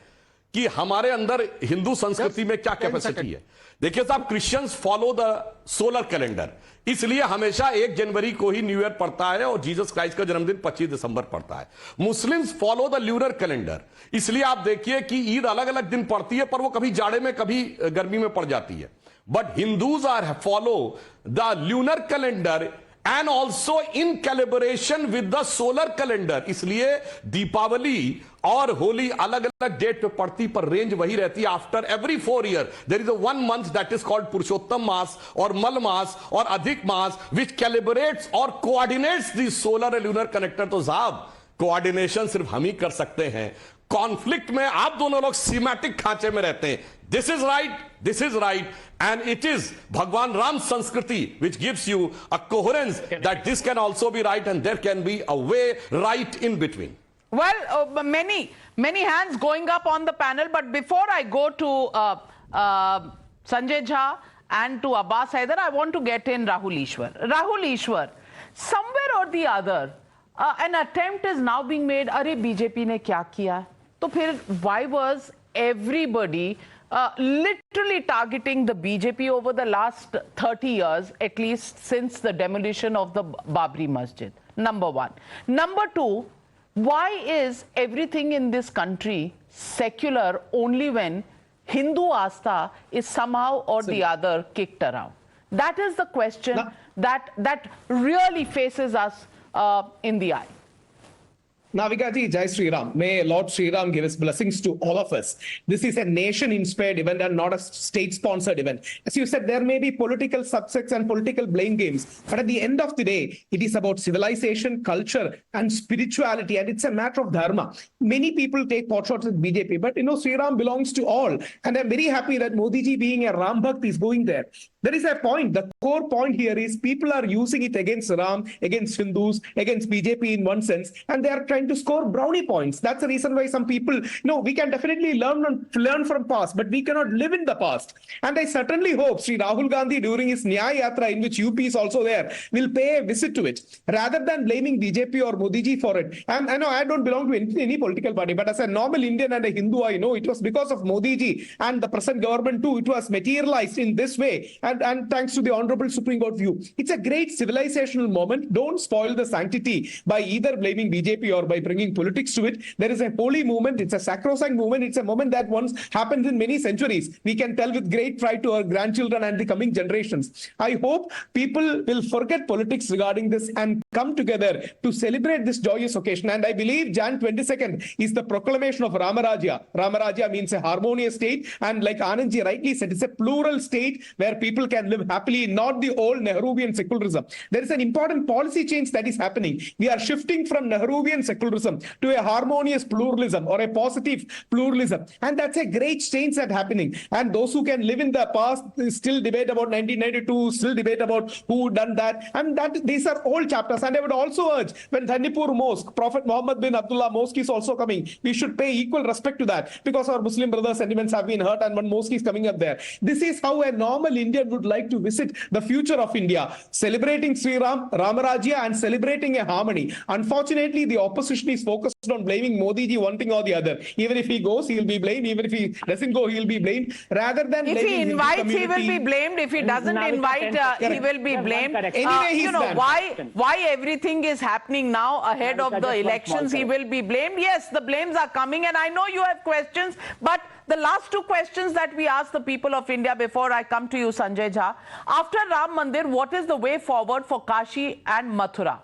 कि हमारे अंदर हिंदू संस्कृति में क्या कैपेसिटी है. देखिए साहब, Christians follow the solar calendar, इसलिए हमेशा 1 जनवरी को ही न्यू ईयर पड़ता है और जीसस क्राइस्ट का जन्मदिन 25 दिसंबर पड़ता है. Muslims follow the lunar calendar, इसलिए आप देखिए कि ईद अलग अलग दिन पड़ती है, पर वो कभी जाड़े में कभी गर्मी में पड़ जाती है. But Hindus are follow the lunar calendar and also in collaboration with the solar calendar. इसलिए दीपावली और होली अलग अलग डेट पे पड़ती, पर रेंज वही रहती है. After every 4 years there is a 1 month that is called पुरुषोत्तम मास और मल मास और अधिक मास, which calibrates or coordinates the solar and lunar connector. तो साहब कोऑर्डिनेशन सिर्फ हम ही कर सकते हैं। कॉन्फ्लिक्ट में आप दोनों लोग सीमेटिक खांचे में रहते हैं। This is right and it is Bhagwan Ram sanskriti which gives you a coherence that this can also be right and there can be a way right in between. Well, many hands going up on the panel, but before I go to Sanjay Jha and to Abbas Haider, I want to get in Rahul Ishwar. Rahul Ishwar, somewhere or the other, an attempt is now being made. Arey BJP ne kya kiya? तो फिर why was everybody literally targeting the BJP over the last 30 years, at least since the demolition of the Babri Masjid? Number one. Number two, why is everything in this country secular only when Hindu Astha is somehow or the other kicked around? That is the question that really faces us in the eye. Navikaji, Jai Sri Ram. May Lord Sri Ram give his blessings to all of us. This is a nation-inspired event and not a state-sponsored event. As you said, there may be political subsects and political blame games, but at the end of the day, it is about civilization, culture, and spirituality, and it's a matter of dharma. Many people take potshots at BJP, but Sri Ram belongs to all, and I'm very happy that Modi ji, being a Ram Bhakt, is going there. There is a point. The core point here is people are using it against Ram, against Hindus, against BJP in one sense, and they are trying to score brownie points. That's the reason why some people, we can definitely learn from past, but we cannot live in the past. And I certainly hope Sri Rahul Gandhi, during his Nyay Yatra, in which UP is also there, will pay a visit to it, rather than blaming BJP or Modi ji for it. And I know I don't belong to any political party, but as a normal Indian and a Hindu, I know it was because of Modi ji and the present government too, it was materialized in this way. And thanks to the Honorable Supreme Court view. It's a great civilizational moment. Don't spoil the sanctity by either blaming BJP or by bringing politics to it. There is a holy movement. It's a sacrosanct movement. It's a moment that once happened in many centuries. We can tell with great pride to our grandchildren and the coming generations. I hope people will forget politics regarding this and come together to celebrate this joyous occasion. And I believe Jan 22nd is the proclamation of Ramarajya. Ramarajya means a harmonious state. And like Anandji rightly said, it's a plural state where people can live happily, not the old Nehruvian secularism. There is an important policy change that is happening. We are shifting from Nehruvian secularism to a harmonious pluralism or a positive pluralism. And that's a great change that's happening. And those who can live in the past still debate about 1992, still debate about who done that. And these are old chapters. And I would also urge, when Thanipur Mosque, Prophet Muhammad bin Abdullah Mosque is also coming, we should pay equal respect to that, because our Muslim brothers' sentiments have been hurt and one mosque is coming up there. This is how a normal Indian would like to visit the future of India, celebrating Sri Ram, Ramarajya, and celebrating a harmony. Unfortunately, the opposition is focused on blaming Modi ji one thing or the other. Even if he goes, he will be blamed. Even if he doesn't go, he will be blamed. Rather than if he invites, he will be blamed. If he doesn't invite, he will be blamed. Anyway, why everything is happening now ahead of the elections, he will be blamed. Yes, the blames are coming, and I know you have questions, but the last two questions that we ask the people of India before I come to you, Sanjay Jha. After Ram Mandir, what is the way forward for Kashi and Mathura?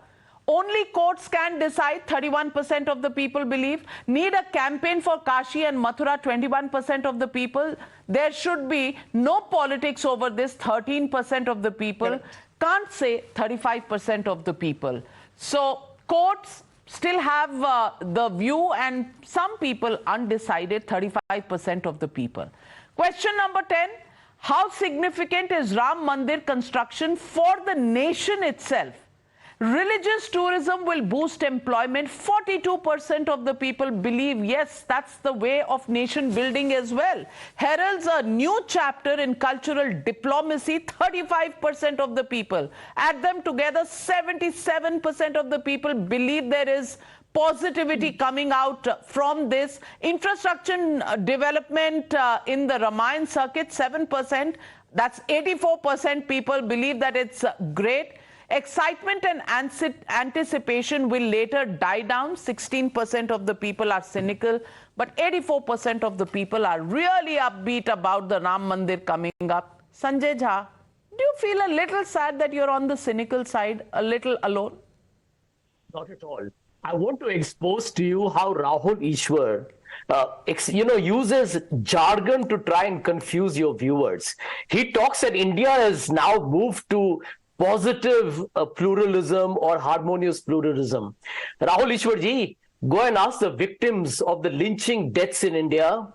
Only courts can decide, 31% of the people believe. Need a campaign for Kashi and Mathura, 21% of the people. There should be no politics over this, 13% of the people. Can't say 35% of the people. So courts still have the view, and some people undecided, 35% of the people. Question number 10, how significant is Ram Mandir construction for the nation itself? Religious tourism will boost employment. 42% of the people believe, yes, that's the way of nation building as well. Heralds a new chapter in cultural diplomacy. 35% of the people. Add them together, 77% of the people believe there is positivity coming out from this. Infrastructure development in the Ramayana circuit, 7%. That's 84% people believe that it's great. Excitement and anticipation will later die down. 16% of the people are cynical, but 84% of the people are really upbeat about the Ram Mandir coming up. Sanjay Jha, do you feel a little sad that you're on the cynical side, a little alone? Not at all. I want to expose to you how Rahul Ishwar uses jargon to try and confuse your viewers. He talks that India has now moved to positive pluralism or harmonious pluralism. Rahul Ishwar ji, Go and ask the victims of the lynching deaths in India.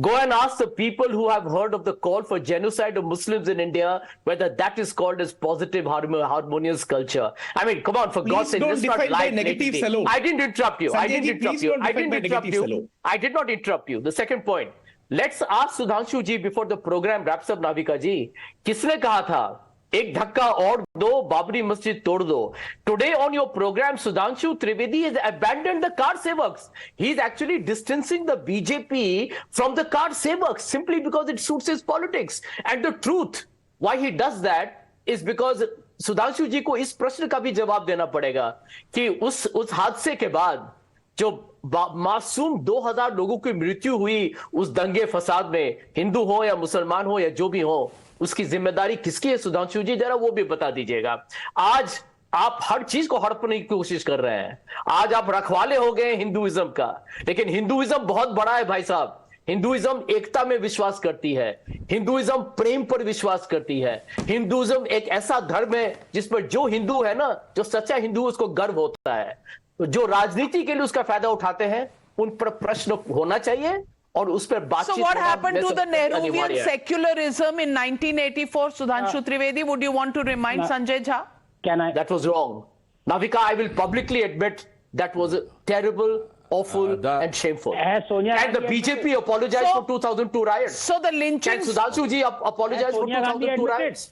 Go and ask the people who have heard of the call for genocide of Muslims in India, whether that is called as positive, harmonious culture. I mean, come on, for God's sake, let's not lie. I didn't interrupt you. I didn't interrupt you. I didn't interrupt you. I did not interrupt you. The second point. Let's ask Sudhanshu ji before the program wraps up, Navika ji. किसने कहा था एक धक्का और दो बाबरी मस्जिद तोड़ दो? Today on your program, Sudhanshu Trivedi has abandoned the car sevaks. He is actually distancing the BJP from the car sevaks simply because it suits his politics. And the truth, why he does that is because Sudhanshu ji को इस प्रश्न का भी जवाब देना पड़ेगा कि उस हादसे के बाद जो मासूम 2000 लोगों की मृत्यु हुई उस दंगे फसाद में, हिंदू हो या मुसलमान हो या जो भी हो, उसकी जिम्मेदारी किसकी है सुधांशु जी? जरा वो भी बता दीजिएगा। आज आप हर चीज को हड़पने की कोशिश कर रहे हैं। आज आप रखवाले हो गए हिंदुइज्म का, लेकिन हिंदुइज्म बहुत बड़ा है भाई साहब। हिंदुइज्म एकता में विश्वास करती है, हिंदुइज्म प्रेम पर विश्वास करती है, हिंदुइज्म एक ऐसा धर्म है जिस पर जो हिंदू है ना, जो सच्चा हिंदू, उसको गर्व होता है। तो जो राजनीति के लिए उसका फायदा उठाते हैं उन पर प्रश्न होना चाहिए और उस पर बातचीत। So what happened to the Nehruvian secularism in 1984, Sudhanshu Trivedi? Would you want to remind Sanjay Jha? Can I? That was wrong. Navika, I will publicly admit that was terrible, awful and shameful. Can the BJP apologize for 2002 riots? So the lynchings... Can Sudhanshu ji apologize for 2002 riots?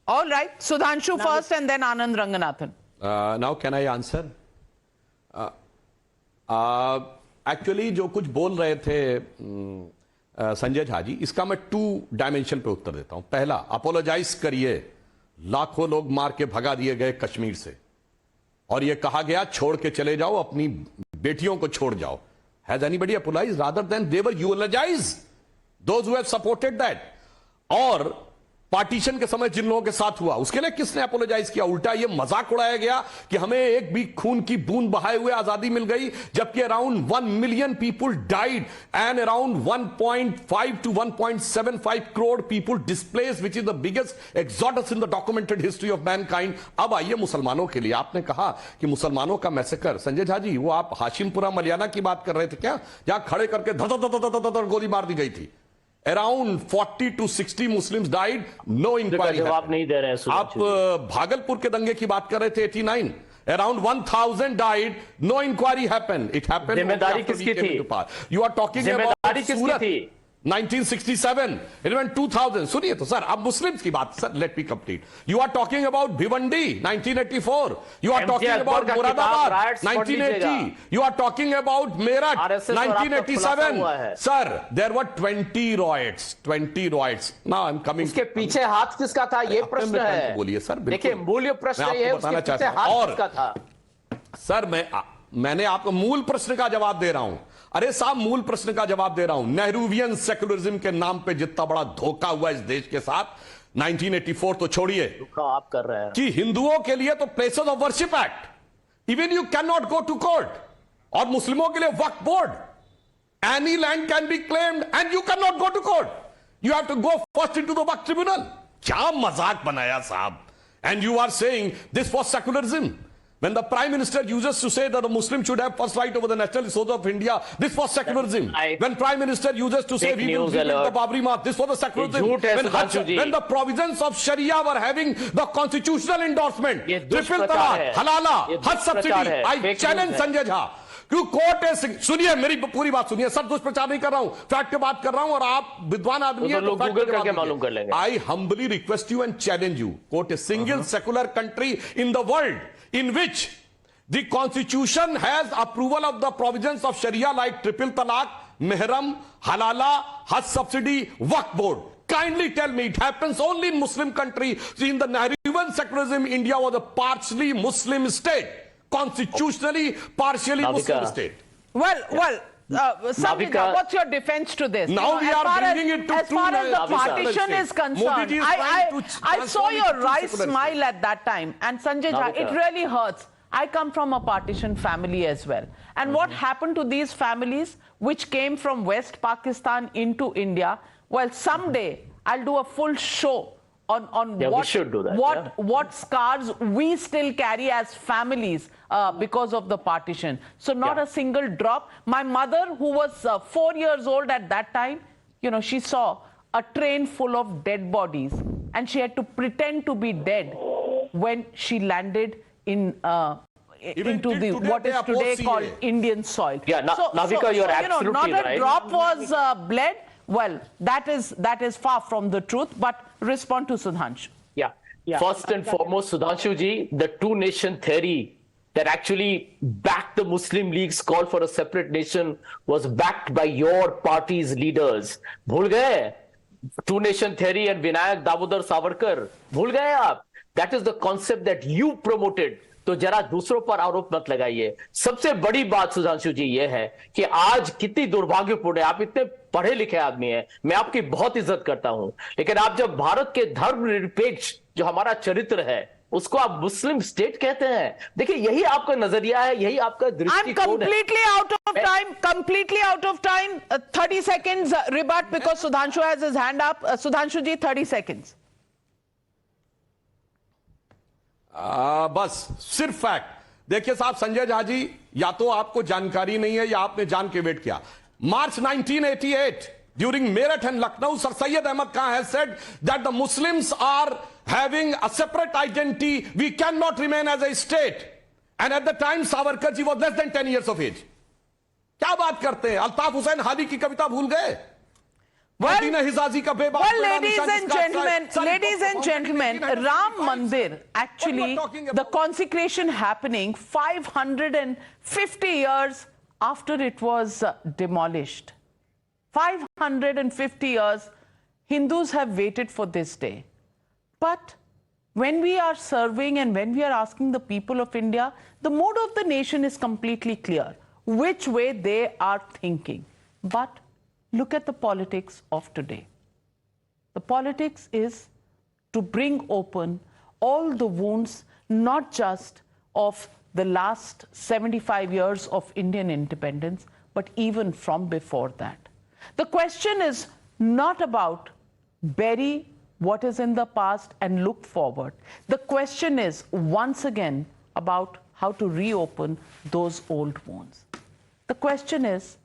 All right. Sudhanshu first and then Anand Ranganathan. Now can I answer? Actually जो कुछ बोल रहे थे संजय झा जी, इसका मैं 2 dimension पे उत्तर देता हूं। पहला, अपोलोजाइज करिए, लाखों लोग मार के भगा दिए गए कश्मीर से और ये कहा गया छोड़ के चले जाओ, अपनी बेटियों को छोड़ जाओ। Has anybody apologise rather than they were eulogise those who have supported that? और पार्टीशन के समय जिन लोगों के साथ हुआ उसके लिए किसने अपोलोजाइज किया? उल्टा ये मजाक उड़ाया गया कि हमें एक भी खून की बूंद बहाए हुए आजादी मिल गई, जबकि around 1 million people died and around 1.5 to 1.75 crore people displaced, which is the biggest exodus in the documented history of Mankind. अब आइए मुसलमानों के लिए। आपने कहा कि मुसलमानों का मैसेकर, संजय झा जी वो आप हाशिमपुरा मलियाना की बात कर रहे थे क्या, जहां खड़े करके धड़ गोली मार दी गई थी? Around 40 to 60 Muslims died, no inquiry. जवाब नहीं दे रहे हैं। आप भागलपुर के दंगे की बात कर रहे थे, 89. Around 1000 died, no inquiry happened. It happened. जिम्मेदारी किसकी थी? You are talking about Surat. 1967, it went 2000. सुनिए तो सर, अब मुस्लिम्स की बात sir, let me complete. You are talking about Bhiwandi, 1984. You are talking about Moradabad, 1980. You are talking about Meerut, 1987. Sir, there were 20 riots. 20 riots. Now I'm coming. उसके पीछे हाथ किसका था? ये प्रश्न है। बोलिए सर। देखिए, मूल्य प्रश्न ये है, उसके पीछे हाथ किसका था? सर मैंने आपको मूल प्रश्न का जवाब दे रहा हूं। अरे साहब, मूल प्रश्न का जवाब दे रहा हूं। नेहरूवियन सेकुलरिज्म के नाम पे जितना बड़ा धोखा हुआ इस देश के साथ, 1984 तो छोड़िए, आप कर रहे हैं कि हिंदुओं के लिए तो places of worship act, even you can not go to court, और मुस्लिमों के लिए Waqf board, any land can be claimed and you can not go to court, you have to go first into the Waqf tribunal. क्या मजाक बनाया साहब। And you are saying this was secularism. When the Prime Minister uses to say that the Muslim should have first right over the national resources of India, this was secularism. When Prime Minister uses to say we will rebuild the Babri Masjid, this was the secularism. When the provisions of Sharia were having the constitutional endorsement, triple talaq, halala, hajj subsidy, I challenge Sanjay Jha. क्यों court है? सुनिए मेरी पूरी बात सुनिए, सब दुष्प्रचार नहीं कर रहा हूं, फैक्ट पे बात कर रहा हूं, और आप विद्वान आदमी हैं तो गूगल करके मालूम कर लेंगे। I humbly request you and challenge you. Quote a single secular country in the world in which the constitution has approval of the provisions of Sharia like triple talaq, mehram, halala, hajj subsidy, waqf board. Kindly tell me, it happens only in Muslim country. See, in the Nehruvian secularism, India was a partially Muslim state, constitutionally partially Muslim state. Well, Sanjay, what's your defense to this? Now we are bringing it to as far as the partition is concerned, I saw your wry smile at that time, and Sanjay Jha, it really hurts. I come from a partition family as well. And what happened to these families which came from West Pakistan into India? Well, someday I'll do a full show on Yeah, what, we should do that, what scars we still carry as families because of the partition. So not a single drop. My mother, who was 4 years old at that time, you know, she saw a train full of dead bodies, and she had to pretend to be dead when she landed in into the what is today called Indian soil. Yeah, Navika, you're absolutely not right. a drop was bled. Well, that is far from the truth. But respond to Sudhanshu. Yeah. First and foremost, Sudhanshu ji, the two-nation theory that actually backed the Muslim League's call for a separate nation was backed by your party's leaders. Bhul gaye? Two-nation theory and Vinayak Damodar Savarkar. Bhul gaye aap? That is the concept that you promoted. तो जरा दूसरों पर आरोप मत लगाइए। सबसे बड़ी बात सुधांशु जी ये है कि आज कितनी दुर्भाग्यपूर्ण है, आप इतने पढ़े लिखे आदमी हैं, मैं आपकी बहुत इज्जत करता हूं, लेकिन आप जब भारत के धर्मनिरपेक्ष जो हमारा चरित्र है उसको आप मुस्लिम स्टेट कहते हैं। देखिए यही आपका नजरिया है, यही आपका दृष्टिकोण है। completely out of time 30 seconds rebut because Sudhanshu has his hand up. Sudhanshu ji, 30 seconds. बस सिर्फ फैक्ट देखिए साहब, संजय झा जी, या तो आपको जानकारी नहीं है या आपने जान के वेट किया। मार्च 1988 during Meerut and Lucknow, Sir Syed Ahmad Khan has said that the Muslims are having a separate identity, we cannot remain as a state, and at the time Savarkar ji was less than 10 years of age. क्या बात करते हैं? अल्ताफ हुसैन हादी की कविता भूल गए? Well, ladies and gentlemen, Ram Mandir, actually, the consecration happening 550 years after it was demolished. 550 years, Hindus have waited for this day. But when we are serving and when we are asking the people of India, the mood of the nation is completely clear, which way they are thinking. But look at the politics of today. The politics is to bring open all the wounds, not just of the last 75 years of Indian independence, but even from before that. The question is not about bury what is in the past and look forward. The question is once again about how to reopen those old wounds. The question is,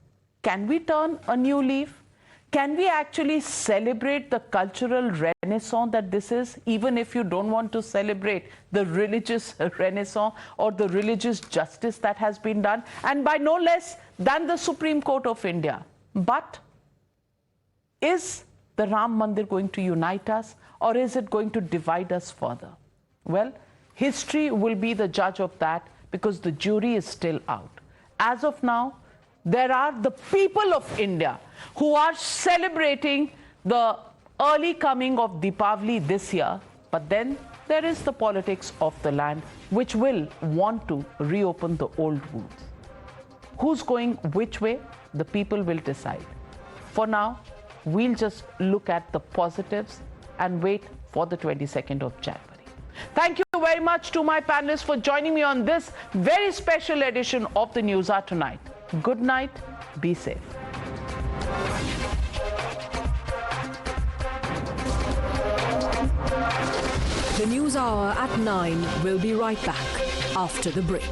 can we turn a new leaf? Can we actually celebrate the cultural renaissance that this is, even if you don't want to celebrate the religious renaissance or the religious justice that has been done, and by no less than the Supreme Court of India? But is the Ram Mandir going to unite us, or is it going to divide us further? Well, history will be the judge of that, because the jury is still out. As of now, there are the people of India who are celebrating the early coming of Deepavali this year, but then there is the politics of the land which will want to reopen the old wounds. Who's going which way? The people will decide. For now, we'll just look at the positives and wait for the 22nd of January. Thank you very much to my panelists for joining me on this very special edition of the Newshour tonight. Good night. Be safe. The News Hour at 9 will be right back after the break.